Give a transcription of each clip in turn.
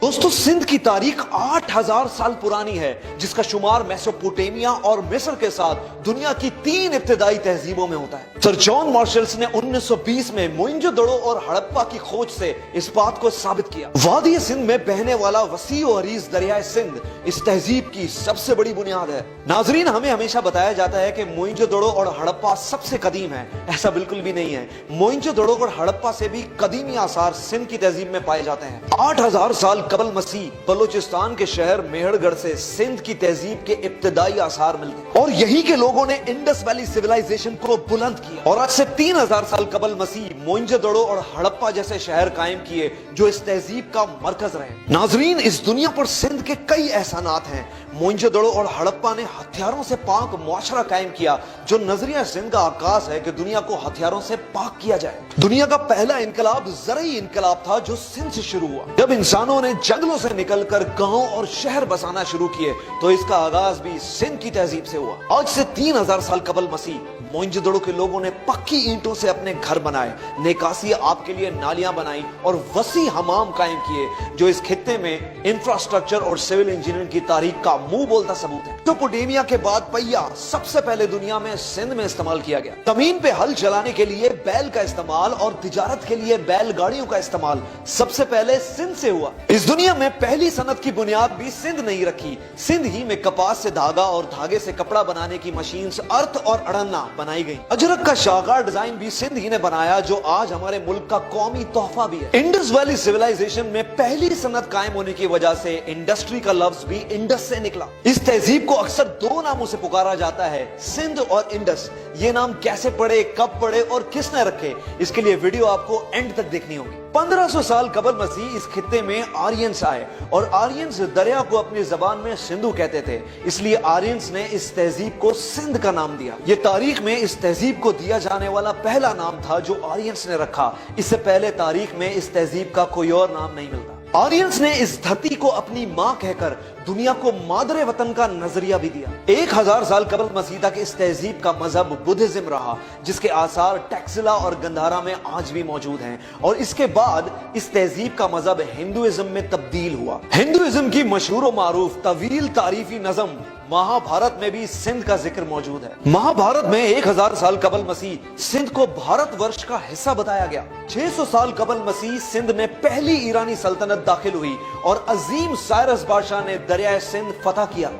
दोस्तों, सिंध की तारीख 8000 साल पुरानी है, जिसका शुमार मेसोपोटामिया और मिस्र के साथ दुनिया की 3 इब्तिदाई तहजीबों में होता है। सर जॉन मार्शल्स ने 1920 में मोइंजोदड़ो और हड़प्पा की खोज से इस बात को साबित किया। वादी सिंध में बहने वाला वसी और अरीज दरियाए सिंध इस तहजीब की सबसे बड़ी बुनियाद है। नाजरीन, हमें हमेशा बताया जाता है कि मोइंजोदड़ो और हड़प्पा सबसे कदीम है। ऐसा बिल्कुल भी नहीं है। मोइंजोदड़ो और हड़प्पा से भी कदीमी आसार सिंध की तहजीब में पाए जाते हैं। 8000 साल कबल मसीह बलूचिस्तान के शहर मेहरगढ़ से सिंध की तहजीब के इब्तिदाई आसार मिलते और यही के लोगों ने इंडस वैली सिविलाइजेशन को बुलंद किया और आज से 3000 साल कबल मसीह मोइंजोदड़ो और हड़प्पा जैसे शहर कायम किए जो इस तहजीब का मरकज रहे। नाजरीन, इस दुनिया पर सिंध के कई एहसानात हैं। मोइंजोदड़ो और हड़प्पा ने हथियारों से पाक मुआशरा कायम किया, जो नजरिया सिंध का आकाश है कि दुनिया को हथियारों से पाक किया जाए। दुनिया का पहला इनकलाब ज़रई इनकलाब था जो सिंध से शुरू हुआ। जब इंसानों ने जंगलों से निकलकर गांव और शहर बसाना शुरू किए तो इसका आगाज भी सिंध की तहजीब से हुआ। आज से 3000 साल कबल मसीह मोइंजोदड़ो के लोगों ने पक्की ईंटों से अपने घर बनाए, निकासी आपके लिए नालियां बनाई और वसी हमाम कायम किए, जो इस खित्ते में इंफ्रास्ट्रक्चर और सिविल इंजीनियरिंग की तारीख का मुंह बोलता सबूत है। मेसोपोटामिया के बाद पहिया सबसे पहले दुनिया में सिंध में इस्तेमाल किया गया। जमीन पे हल चलाने के लिए बैल का इस्तेमाल और तिजारत के लिए बैलगाड़ियों का इस्तेमाल सबसे पहले सिंध से हुआ। इस दुनिया में पहली सनत की बुनियाद भी सिंध नहीं रखी। सिंध ही में कपास से धागा और धागे से कपड़ा बनाने की मशीन अर्थ और अड़न्ना बनाई गई। अजरक का शाहकार डिजाइन भी सिंध ही ने बनाया, जो आज हमारे मुल्क का कौमी तोहफा भी है। इंडस वैली सिविलाइजेशन में पहली सनत कायम होने की वजह से इंडस्ट्री का लफ्ज भी इंडस से निकला। इस तहजीब को अक्सर 2 नामों से पुकारा जाता है, सिंध और इंडस। ये नाम कैसे पड़े, कब पड़े और किसने रखे, इसके लिए वीडियो आपको एंड तक देखनी होगी। 1500 साल कबल मसीह इस खित्ते में आर्यंस आए और आर्यंस दरिया को अपनी जबान में सिंधु कहते थे, इसलिए आर्यंस ने इस तहजीब को सिंध का नाम दिया। ये तारीख में इस तहजीब को दिया जाने वाला पहला नाम था जो आर्यंस ने रखा। इससे पहले तारीख में इस तहजीब का कोई और नाम नहीं मिलता। आर्यंस ने इस धरती को अपनी मां कहकर दुनिया को मादरे वतन का नजरिया भी दिया। 1000 साल कबल मसीह तक इस तहजीब का मजहब बुद्धिज्म रहा, जिसके आसार टैक्सिला और गंधारा में आज भी मौजूद हैं। और इसके बाद इस तहजीब का मजहब हिंदुइज्म में तब्दील हुआ। हिंदुइज्म की मशहूर और मारूफ तवील तारीफी नज़म महाभारत में भी सिंध का जिक्र मौजूद है। महाभारत में 1000 साल कबल मसीह सिंध को भारतवर्ष का हिस्सा बताया गया। 600 साल कबल मसीह सिंध में पहली ईरानी सल्तनत दाखिल हुई और अजीम साइरस बादशाह ने दरियाए सिंध फतह किया।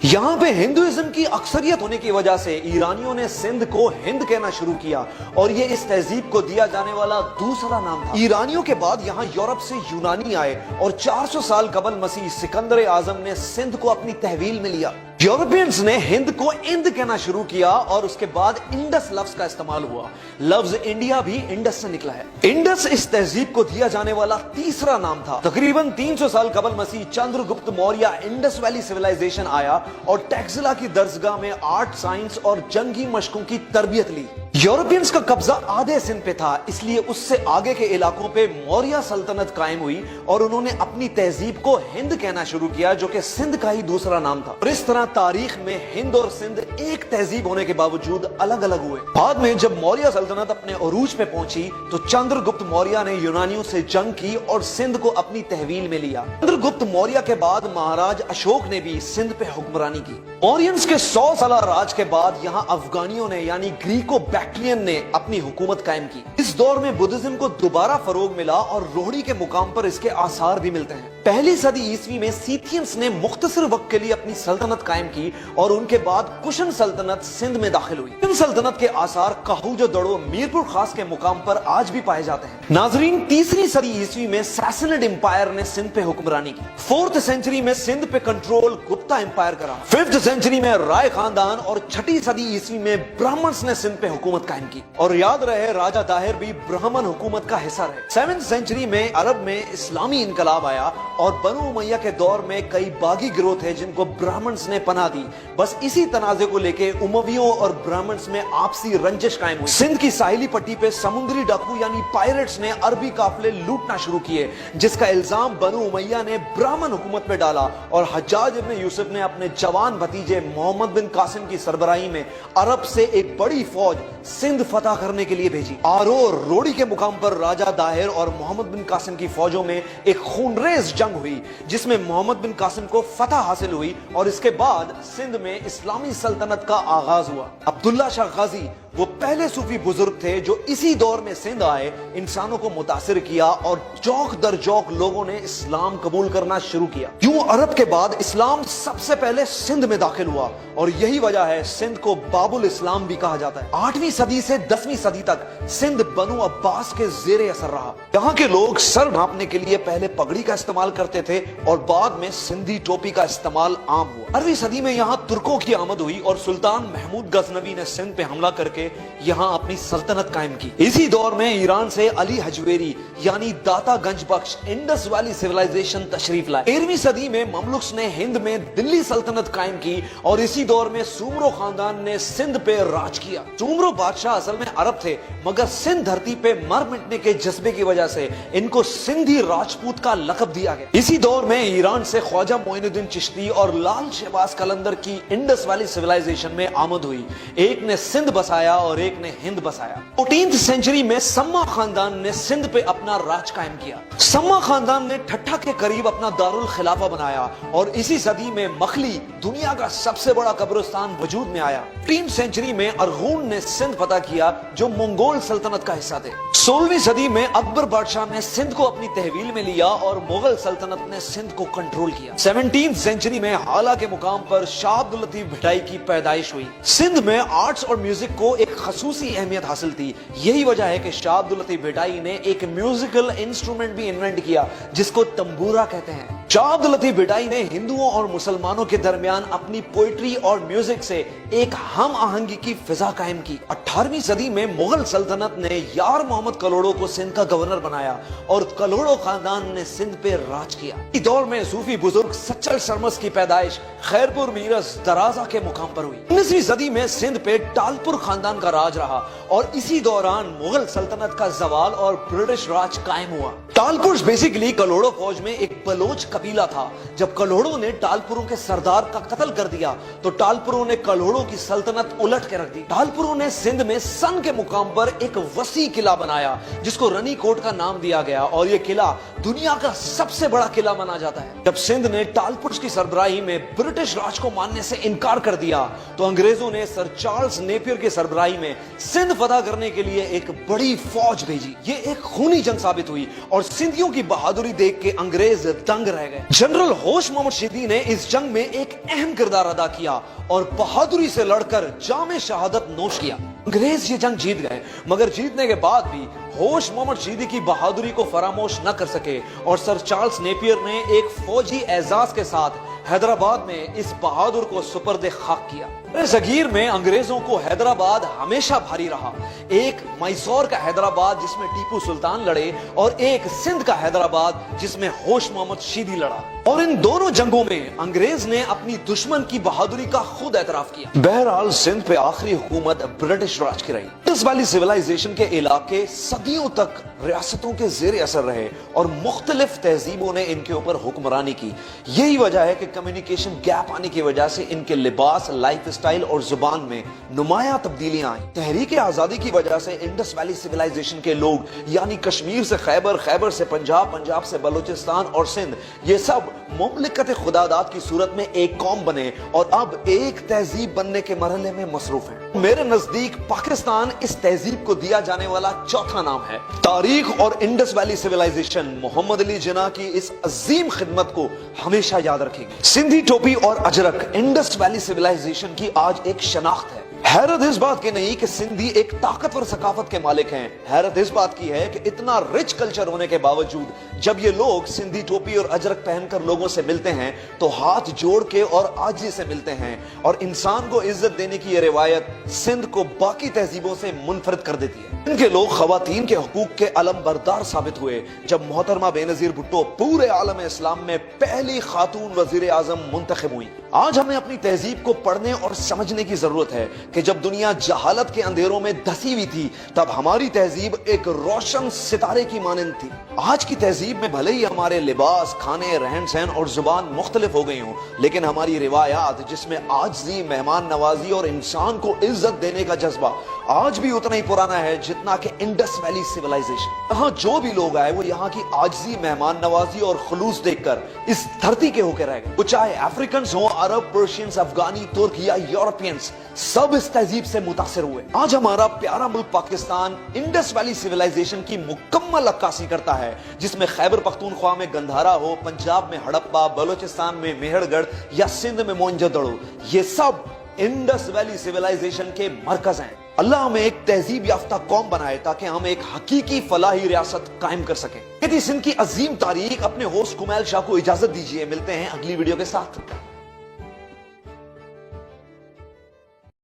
यहाँ पे हिंदुइज्म की अक्सरियत होने की वजह से ईरानियों ने सिंध को हिंद कहना शुरू किया और ये इस तहजीब को दिया जाने वाला दूसरा नाम था। ईरानियों के बाद यहाँ यूरोप से यूनानी आए और 400 साल कबल मसीह सिकंदर आजम ने सिंध को अपनी तहवील में लिया। यूरोपियंस ने हिंद को इंद कहना शुरू किया और उसके बाद इंडस लफ्ज का इस्तेमाल हुआ। लफ्ज इंडिया भी इंडस से निकला है। इंडस इस तहजीब को दिया जाने वाला तीसरा नाम था। तकरीबन 300 साल कबल मसीह चंद्रगुप्त मौर्य इंडस वैली सिविलाइजेशन आया और टैक्सिला की दरसगाह में आर्ट, साइंस और जंगी मशकों की तरबियत ली। यूरोपियंस का कब्जा आधे सिंध पे था, इसलिए उससे आगे के इलाकों पे मौर्य सल्तनत कायम हुई और उन्होंने अपनी तहजीब को हिंद कहना शुरू किया, जो कि सिंध का ही दूसरा नाम था। और इस तरह तारीख में हिंद और सिंध एक तहजीब होने के बावजूद अलग अलग हुए। बाद में जब मौर्य सल्तनत अपने अरूज पे पहुंची तो चंद्रगुप्त मौर्य ने यूनानियों से जंग की और सिंध को अपनी तहवील में लिया। चंद्रगुप्त मौर्य के बाद महाराज अशोक ने भी सिंध पे हुक्मरानी की। मौर्यंस के 100 साल राज के बाद यहाँ अफगानियों ने यानी ग्रीको बैक्ट्रियन ने अपनी हुकूमत कायम की। इस दौर में बुद्धिज्म को दोबारा फरोग मिला और रोहड़ी के मुकाम पर इसके आसार भी मिलते हैं। पहली सदी ईस्वी में सीथियंस ने मुख्तसर वक्त के लिए अपनी सल्तनत कायम की और उनके बाद कुशन सल्तनत सिंध में दाखिल हुई। इन सल्तनत के आसार काहूजोदड़ो मीरपुर खास के मुकाम पर आज भी पाए जाते हैं। नाजरीन, तीसरी सदी ईस्वी में सैसनिड एम्पायर ने सिंध पे हुक्मरानी की। 4th सेंचुरी में सिंध पे कंट्रोल गुप्ता एम्पायर करा। 5th सेंचुरी में राय खानदान और 6ठी सदी ईस्वी में ब्राह्मण्स ने सिंध पे हुकूमत कायम की। और याद रहे, राजा ताहिर भी ब्राह्मण हुकूमत का हिस्सा रहे। 7th सेंचुरी में अरब में इस्लामी इनकलाब आया और बनु उमैया के दौर में कई बागी गिरोह थे जिनको ब्राह्मण्स ने पनाह दी। बस इसी तनाजे को लेके उमवियों और ब्राह्मण्स में आपसी रंजिश कायम हुई। सिंध की साहिली पट्टी पे समुद्री डाकू यानी पायरेट्स ने अरबी काफिले लूटना शुरू किए, जिसका इल्जाम बनु उमैया ने ब्राह्मण हुकूमत पे डाला और हज्जाज इब्न यूसुफ ने अपने जवान भतीजे मोहम्मद बिन कासिम की सरबराही में अरब से एक बड़ी फौज सिंध फतह करने के लिए भेजी। आरो और रोड़ी के मुकाम पर राजा दाहिर और मोहम्मद बिन कासिम की फौजों में एक खूनरेज जंग हुई, जिसमें मोहम्मद बिन कासिम को फतह हासिल हुई और इसके बाद सिंध में इस्लामी सल्तनत का आगाज हुआ। अब्दुल्ला शाह गाजी वो पहले सूफी बुजुर्ग थे जो इसी दौर में सिंध आए, इंसानों को मुतासिर किया और चौक दर चौक लोगों ने इस्लाम कबूल करना शुरू किया। यूं अरब के बाद इस्लाम सबसे पहले सिंध में दाखिल हुआ और यही वजह है सिंध को बाबुल इस्लाम भी कहा जाता है। 8वीं सदी से 10वीं सदी तक सिंध बनु अब्बास के जेरे असर रहा। यहाँ के लोग सर ढांपने के लिए पहले पगड़ी का इस्तेमाल करते थे और बाद में सिंधी टोपी का इस्तेमाल आम हुआ। 18वीं सदी में यहाँ तुर्कों की आमद हुई और सुल्तान महमूद गजनवी ने सिंध पे हमला करके यहाँ अपनी सल्तनत कायम की। इसी दौर में ईरान से अली हजवेरी यानी दाता गंज बख्श इंडस वैली सिविलाइजेशन तशरीफ लाए। 13वीं सदी में ममलुक्स ने हिंद में दिल्ली सल्तनत कायम की और इसी दौर में सुमरो खानदान ने सिंध पे राज किया। सुमरो बादशाह असल में अरब थे, मगर सिंध धरती पे मर मिटने के जज्बे की वजह से इनको सिंधी राजपूत का लकब दिया गया। इसी दौर में ईरान से ख्वाजा मोइनुद्दीन चिश्ती और लाल शहबाज कलंदर की इंडस वैली सिविलाइजेशन में आमद हुई। एक ने सिंध बसाया और एक ने हिंद बसाया। 14वीं सेंचुरी में सम्मा खानदान ने सिंध पे अपना राज कायम किया। सम्मा खानदान ने ठट्ठा के करीब अपना दारुल खिलाफा बनाया और इसी सदी में मखली दुनिया का सबसे बड़ा कब्रिस्तान वजूद में आया। 15वीं सेंचुरी में अरगून ने सिंध फतह किया जो मंगोल सल्तनत का हिस्सा थे। 16वीं सदी में अकबर बादशाह ने सिंध को अपनी तहवील में लिया और मुगल सल्तनत ने सिंध को कंट्रोल किया। 17वीं सेंचुरी में हाला के मुकाम पर शाह अब्दुल लतीफ भिटाई की पैदाइश हुई। सिंध में आर्ट्स और म्यूजिक को एक खसूसी अहमियत हासिल थी। यही वजह है कि शाह अब्दुल लतीफ भिटाई ने एक म्यूजिकल इंस्ट्रूमेंट भी इन्वेंट किया जिसको तंबूरा कहते हैं। शाह अब्दुल लतीफ भिटाई ने हिंदुओं और मुसलमानों के दरमियान अपनी पोइट्री और म्यूजिक से एक हम आहंगी की फिजा कायम की। 18वीं सदी में मुगल सल्तनत ने यार मोहम्मद कलोड़ो को सिंध का गवर्नर बनाया और कलोड़ो खानदान ने सिंध पे राज किया। इस दौर में सूफी बुजुर्ग सच्चल शर्मस की पैदाइश खैरपुर मीरस दराजा के मुकाम पर हुई। 19वीं सदी में सिंध पे टालपुर खानदान का राज रहा और इसी दौरान मुगल सल्तनत का जवाल और ब्रिटिश राज कायम हुआ। टालपुर बेसिकली कलोड़ो फौज में एक बलोच कबीला था। जब कलोड़ो ने टालपुरों के सरदार का कत्ल कर दिया तो टालपुरों ने कलोड़ो की सल्तनत उलट के रख दी। टालपुरों ने सिंध में सन के मुकाम पर एक वसी किला बनाया जिसको रनी कोट का नाम दिया गया और यह किला दुनिया का सबसे बड़ा किला माना जाता है। जब सिंध ने टालपुर की सरबराही में ब्रिटिश राज को मानने से इनकार कर दिया तो अंग्रेजों ने सर चार्ल्स नेपियर की सरबराही में सिंध फतह करने के लिए एक बड़ी फौज भेजी। ये एक खूनी जंग साबित हुई और सिंधियों की बहादुरी देख के अंग्रेज दंग रह गए। जनरल होश मोहम्मद शीदी ने इस जंग में एक अहम किरदार अदा किया और बहादुरी से लड़कर जामे शहादत नोश किया। अंग्रेज ये जंग जीत गए, मगर जीतने के बाद भी होश मोहम्मद शीदी की बहादुरी को फरामोश न कर सके और सर चार्ल्स नेपियर ने एक फौजी एजाज के साथ हैदराबाद में इस बहादुर को सुपर्द खाक किया। जगीर में अंग्रेजों को हैदराबाद हमेशा भारी रहा। एक मैसूर का हैदराबाद जिसमें टीपू सुल्तान लड़े और एक सिंध का हैदराबाद जिसमें होश मोहम्मद शीदी लड़ा और इन दोनों जंगों में अंग्रेज ने अपनी दुश्मन की बहादुरी का खुद एतराफ किया। बहरहाल सिंध पे आखिरी हुकूमत ब्रिटिश राज की रही। इंडस वैली सिविलाइजेशन के इलाके सदियों तक रियासतों के जेर असर रहे और मुख्तलिफ तहजीबों ने इनके ऊपर हुक्मरानी की। यही वजह है कि कम्युनिकेशन गैप आने की वजह से इनके लिबास, लाइफ स्टाइल और जुबान में नुमाया तब्दीलियां आई। तहरीक आजादी की वजह से इंडस वैली सिविलाइजेशन के लोग यानी कश्मीर से खैबर, खैबर से पंजाब, पंजाब से बलूचिस्तान और सिंध, ये सब मुमलिकत खुदादात की सूरत में एक कौम बने और अब एक तहजीब बनने के मरहले में मसरूफ है। मेरे नजदीक पाकिस्तान इस तहजीब को दिया जाने वाला चौथा नाम है। तारीख और इंडस वैली सिविलाइजेशन मोहम्मद अली जिन्ना की इस अजीम खिदमत को हमेशा याद रखेगी। सिंधी टोपी और अजरक इंडस वैली सिविलाइजेशन की आज एक शनाख्त है। हैरत इस बात की नहीं कि सिंधी एक ताकतवर सकाफत के मालिक हैं, हैरत इस बात की है कि इतना रिच कल्चर होने के बावजूद जब ये लोग सिंधी टोपी और अजरक पहनकर लोगों से मिलते हैं तो हाथ जोड़ के और आजी से मिलते हैं और इंसान को इज्जत देने की ये रिवायत सिंध को बाकी तहजीबों से मुनफरद कर देती है। इनके लोग खवातीन के हकूक के अलम बरदार साबित हुए जब मोहतरमा बेनजीर भुट्टो पूरे आलम इस्लाम में पहली खातून वजीर आजम मुंतखब हुई। आज हमें अपनी तहजीब को पढ़ने और समझने की जरूरत है کہ جب دنیا جہالت کے اندھیروں میں دھسی ہوئی تھی تب ہماری تہذیب ایک روشن ستارے کی مانند تھی. آج کی تہذیب میں بھلے ہی ہمارے لباس، کھانے، رہن سہن اور زبان مختلف ہو گئی ہوں، لیکن ہماری روایات جس میں عاجزی، مہمان نوازی اور انسان کو عزت دینے کا جذبہ آج بھی اتنا ہی پرانا ہے جتنا کہ انڈس ویلی سیولائزیشن. یہاں جو بھی لوگ آئے وہ یہاں کی عاجزی، مہمان نوازی اور خلوص دیکھ کر اس دھرتی کے ہو کے رہ گئے. وہ چاہے افریقنز ہوں، عرب، پرشینز، افغانی، ترک یا یورپینز، سب اس تہذیب سے متاثر ہوئے. آج ہمارا پیارا ملک پاکستان انڈس ویلی سیولائزیشن کی مکمل عکاسی کرتا ہے، جس میں خیبر پختونخوا میں گندھارا ہو، پنجاب میں ہڑپا، بلوچستان میں میہر گڑھ یا سندھ میں موئنجو دڑو، یہ سب انڈس ویلی سیولائزیشن کے مرکز ہیں. اللہ ہمیں ایک تہذیب یافتہ قوم بنائے تاکہ ہم ایک حقیقی فلاحی ریاست قائم کر سکیں. یہ تھی سندھ کی عظیم تاریخ. اپنے ہوسٹ کمیل شاہ کو اجازت دیجیے، ملتے ہیں اگلی ویڈیو کے ساتھ.